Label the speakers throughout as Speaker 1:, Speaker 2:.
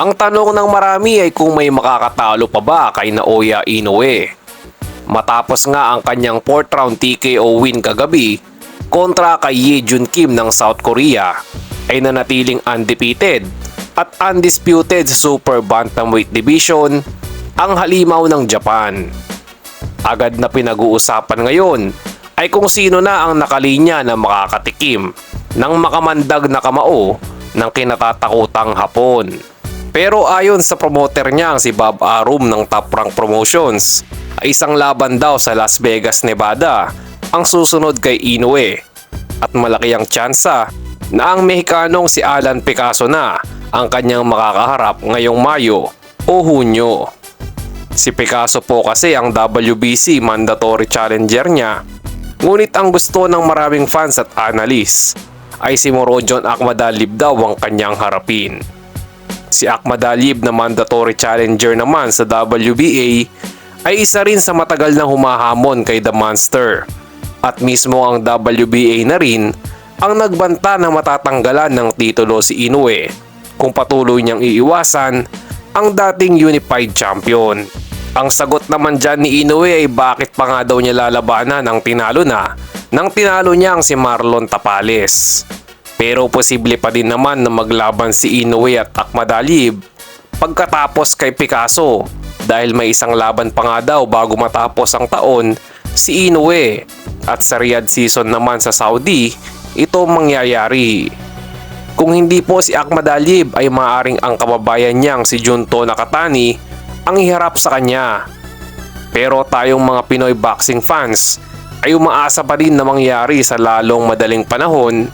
Speaker 1: Ang tanong ng marami ay kung may makakatalo pa ba kay Naoya Inoue. Matapos nga ang kanyang 4th round TKO win kagabi kontra kay Ye Jun Kim ng South Korea, ay nanatiling undefeated at undisputed sa Super Bantamweight Division ang halimaw ng Japan. Agad na pinag-uusapan ngayon ay kung sino na ang nakalinya na makakatikim ng makamandag na kamao ng kinatatakutang Hapon. Pero ayon sa promoter niya si Bob Arum ng Top Rank Promotions, ay isang laban daw sa Las Vegas, Nevada ang susunod kay Inoue at malaki ang tsansa na ang Mexicanong si Alan Picasso na ang kanyang makakaharap ngayong Mayo o Hunyo. Si Picasso po kasi ang WBC mandatory challenger niya, ngunit ang gusto ng maraming fans at analysts ay si Murodjon Akhmadaliev daw ang kanyang harapin. Si Akhmadaliev na mandatory challenger naman sa WBA ay isa rin sa matagal na humahamon kay The Monster at mismo ang WBA na rin ang nagbanta na matatanggalan ng titulo si Inoue kung patuloy niyang iiwasan ang dating unified champion. Ang sagot naman dyan ni Inoue ay bakit pa nga daw niya lalabanan ang tinalo niya ang si Marlon Tapales. Pero posible pa din naman na maglaban si Inoue at Akhmadaliev pagkatapos kay Picasso dahil may isang laban pa nga daw bago matapos ang taon si Inoue at sa Riyadh season naman sa Saudi ito mangyayari. Kung hindi po si Akhmadaliev ay maaaring ang kababayan niyang si Junto Nakatani ang iharap sa kanya. Pero tayong mga Pinoy boxing fans ay umaasa pa din na mangyari sa lalong madaling panahon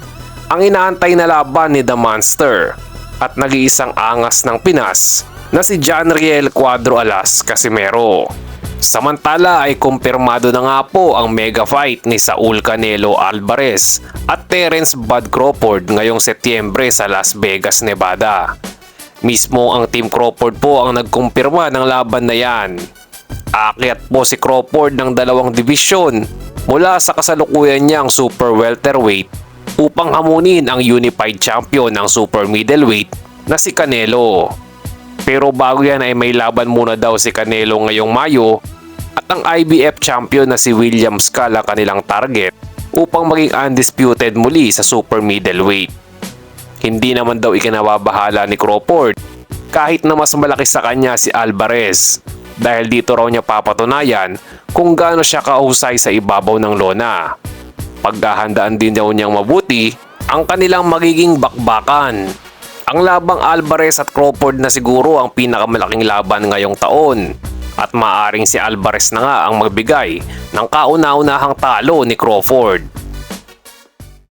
Speaker 1: ang inaantay na laban ni The Monster at nag-iisang angas ng Pinas na si John Riel Cuadro Alas Casimero. Samantala ay kumpirmado na nga po ang mega fight ni Saul Canelo Alvarez at Terence Bud Crawford ngayong Setyembre sa Las Vegas, Nevada. Mismo ang Team Crawford po ang nagkumpirma ng laban na yan. Aakyat po si Crawford ng dalawang divisyon mula sa kasalukuyan niyang super welterweight upang hamunin ang unified champion ng super middleweight na si Canelo. Pero bago yan ay may laban muna daw si Canelo ngayong Mayo at ang IBF champion na si William Scal ang kanilang target upang maging undisputed muli sa super middleweight. Hindi naman daw ikinababahala ni Crawford kahit na mas malaki sa kanya si Alvarez dahil dito raw niya papatunayan kung gaano siya kahusay sa ibabaw ng lona. Paghahandaan din daw niyang mabuti ang kanilang magiging bakbakan. Ang labang Alvarez at Crawford na siguro ang pinakamalaking laban ngayong taon at maaaring si Alvarez na nga ang magbigay ng kauna-unahang talo ni Crawford.